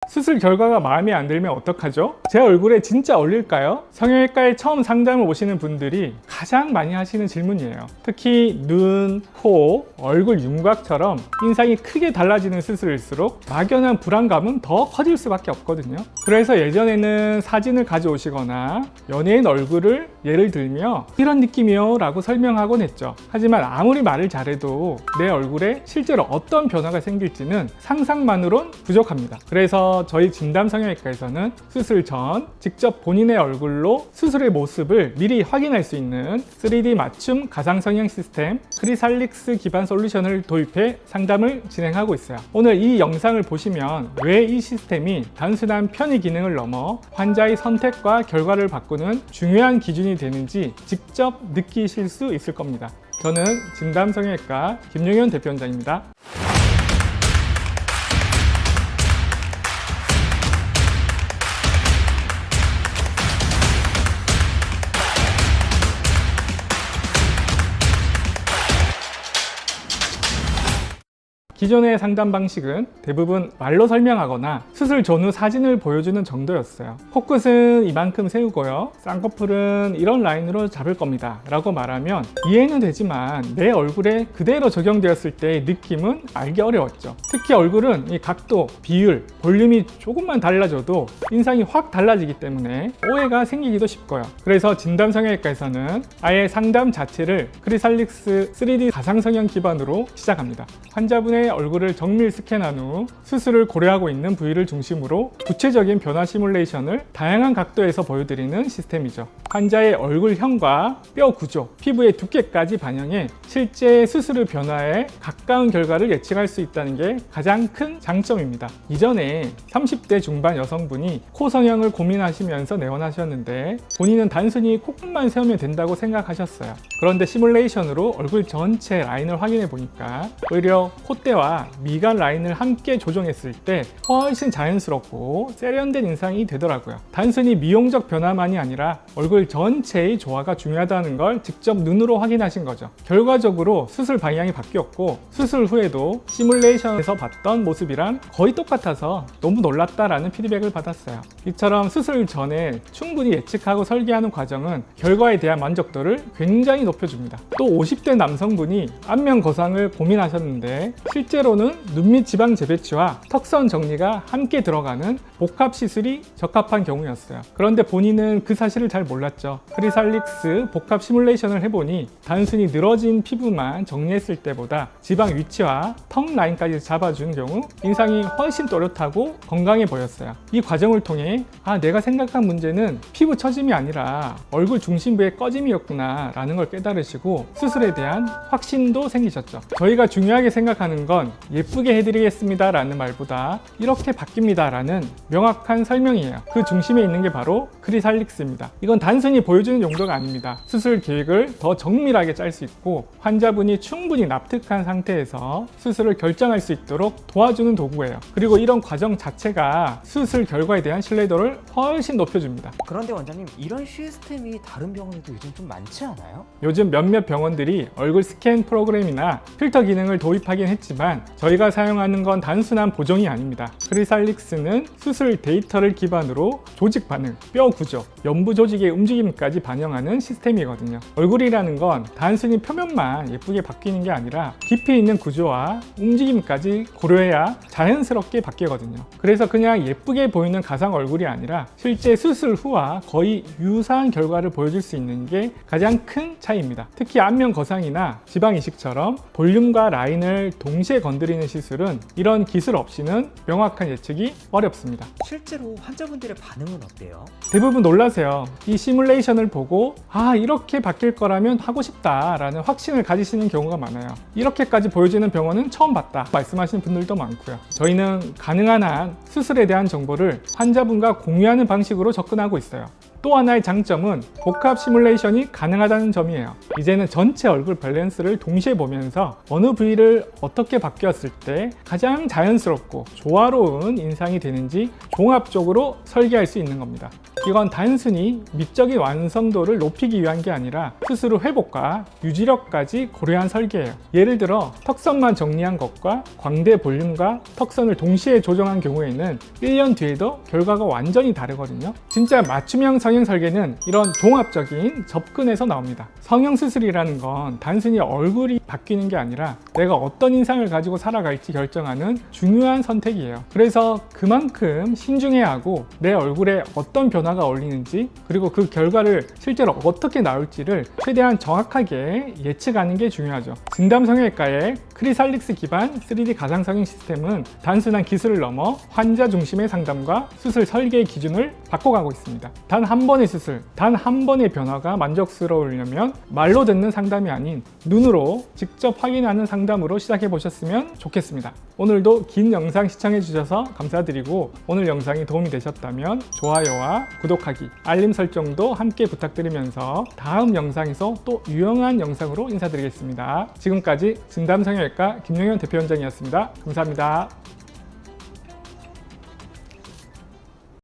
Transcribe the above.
수술 결과가 마음에 안 들면 어떡하죠? 제 얼굴에 진짜 어울릴까요? 성형외과에 처음 상담을 오시는 분들이 가장 많이 하시는 질문이에요. 특히 눈, 코, 얼굴 윤곽처럼 인상이 크게 달라지는 수술일수록 막연한 불안감은 더 커질 수밖에 없거든요. 그래서 예전에는 사진을 가져오시거나 연예인 얼굴을 예를 들며 이런 느낌이요 라고 설명하곤 했죠. 하지만 아무리 말을 잘해도 내 얼굴에 실제로 어떤 변화가 생길지는 상상만으론 부족합니다. 그래서 저희 진담성형외과에서는 수술 전 직접 본인의 얼굴로 수술의 모습을 미리 확인할 수 있는 3D 맞춤 가상성형 시스템 크리살릭스 기반 솔루션을 도입해 상담을 진행하고 있어요. 오늘 이 영상을 보시면 왜 이 시스템이 단순한 편의 기능을 넘어 환자의 선택과 결과를 바꾸는 중요한 기준이 되는지 직접 느끼실 수 있을 겁니다. 저는 진담성형외과 김용현 대표원장입니다. 기존의 상담 방식은 대부분 말로 설명하거나 수술 전후 사진을 보여주는 정도였어요. 코끝은 이만큼 세우고요. 쌍꺼풀은 이런 라인으로 잡을 겁니다 라고 말하면 이해는 되지만 내 얼굴에 그대로 적용되었을 때의 느낌은 알기 어려웠죠. 특히 얼굴은 이 각도, 비율, 볼륨이 조금만 달라져도 인상이 확 달라지기 때문에 오해가 생기기도 쉽고요. 그래서 진담성형외과에서는 아예 상담 자체를 크리살릭스 3D 가상성형 기반으로 시작합니다. 환자분의 얼굴을 정밀 스캔한 후 수술을 고려하고 있는 부위를 중심으로 구체적인 변화 시뮬레이션을 다양한 각도에서 보여드리는 시스템이죠. 환자의 얼굴형과 뼈 구조, 피부의 두께까지 반영해 실제 수술의 변화에 가까운 결과를 예측할 수 있다는 게 가장 큰 장점입니다. 이전에 30대 중반 여성분이 코 성형을 고민하시면서 내원하셨는데 본인은 단순히 코끝만 세우면 된다고 생각하셨어요. 그런데 시뮬레이션으로 얼굴 전체 라인을 확인해 보니까 오히려 콧대와 미간 라인을 함께 조정했을 때 훨씬 자연스럽고 세련된 인상이 되더라고요. 단순히 미용적 변화만이 아니라 얼굴 전체의 조화가 중요하다는 걸 직접 눈으로 확인하신 거죠. 결과적으로 수술 방향이 바뀌었고 수술 후에도 시뮬레이션에서 봤던 모습이랑 거의 똑같아서 너무 놀랐다라는 피드백을 받았어요. 이처럼 수술 전에 충분히 예측하고 설계하는 과정은 결과에 대한 만족도를 굉장히 높여줍니다. 또 50대 남성분이 안면 거상을 고민하셨는데 실제로는 눈밑 지방 재배치와 턱선 정리가 함께 들어가는 복합 시술이 적합한 경우였어요. 그런데 본인은 그 사실을 잘 몰랐죠. 크리살릭스 복합 시뮬레이션을 해보니 단순히 늘어진 피부만 정리했을 때보다 지방 위치와 턱 라인까지 잡아준 경우 인상이 훨씬 또렷하고 건강해 보였어요. 이 과정을 통해 내가 생각한 문제는 피부 처짐이 아니라 얼굴 중심부의 꺼짐이었구나 라는 걸 깨달으시고 수술에 대한 확신도 생기셨죠. 저희가 중요하게 생각하는 건 예쁘게 해드리겠습니다 라는 말보다 이렇게 바뀝니다 라는 명확한 설명이에요. 그 중심에 있는 게 바로 크리살릭스입니다. 이건 단순히 보여주는 용도가 아닙니다. 수술 계획을 더 정밀하게 짤 수 있고 환자분이 충분히 납득한 상태에서 수술을 결정할 수 있도록 도와주는 도구예요. 그리고 이런 과정 자체가 수술 결과에 대한 신뢰도를 훨씬 높여줍니다. 그런데 원장님, 이런 시스템이 다른 병원에도 요즘 좀 많지 않아요? 요즘 몇몇 병원들이 얼굴 스캔 프로그램이나 필터 기능을 도입하긴 했지만 저희가 사용하는 건 단순한 보정이 아닙니다. 크리살릭스는 수술 데이터를 기반으로 조직 반응, 뼈 구조, 연부 조직의 움직임까지 반영하는 시스템이거든요. 얼굴이라는 건 단순히 표면만 예쁘게 바뀌는 게 아니라 깊이 있는 구조와 움직임까지 고려해야 자연스럽게 바뀌거든요. 그래서 그냥 예쁘게 보이는 가상 얼굴이 아니라 실제 수술 후와 거의 유사한 결과를 보여줄 수 있는 게 가장 큰 차이입니다. 특히 안면 거상이나 지방 이식처럼 볼륨과 라인을 동시에 건드리는 시술은 이런 기술 없이는 명확한 예측이 어렵습니다. 실제로 환자분들의 반응은 어때요? 대부분 놀라세요. 이 시뮬레이션을 보고 이렇게 바뀔 거라면 하고 싶다 라는 확신을 가지시는 경우가 많아요. 이렇게까지 보여지는 병원은 처음 봤다 말씀하시는 분들도 많고요. 저희는 가능한 한 수술에 대한 정보를 환자분과 공유하는 방식으로 접근하고 있어요. 또 하나의 장점은 복합 시뮬레이션이 가능하다는 점이에요. 이제는 전체 얼굴 밸런스를 동시에 보면서 어느 부위를 어떻게 바뀌었을 때 가장 자연스럽고 조화로운 인상이 되는지 종합적으로 설계할 수 있는 겁니다. 이건 단순히 미적인 완성도를 높이기 위한 게 아니라 스스로 회복과 유지력까지 고려한 설계예요. 예를 들어 턱선만 정리한 것과 광대 볼륨과 턱선을 동시에 조정한 경우에는 1년 뒤에도 결과가 완전히 다르거든요. 진짜 맞춤형 성형 설계는 이런 종합적인 접근에서 나옵니다. 성형 수술이라는 건 단순히 얼굴이 바뀌는 게 아니라 내가 어떤 인상을 가지고 살아갈지 결정하는 중요한 선택이에요. 그래서 그만큼 신중해야 하고 내 얼굴에 어떤 변화가 어울리는지 그리고 그 결과를 실제로 어떻게 나올지를 최대한 정확하게 예측하는 게 중요하죠. 진담성형외과의 크리살릭스 기반 3D 가상성형 시스템은 단순한 기술을 넘어 환자 중심의 상담과 수술 설계의 기준을 바꿔가고 있습니다. 단 한 번의 수술, 단 한 번의 변화가 만족스러우려면 말로 듣는 상담이 아닌 눈으로 직접 확인하는 상담으로 시작해 보셨으면 좋겠습니다. 오늘도 긴 영상 시청해 주셔서 감사드리고 오늘 영상이 도움이 되셨다면 좋아요와 구독하기, 알림 설정도 함께 부탁드리면서 다음 영상에서 또 유용한 영상으로 인사드리겠습니다. 지금까지 진담성형외과 김용현 대표원장이었습니다. 감사합니다.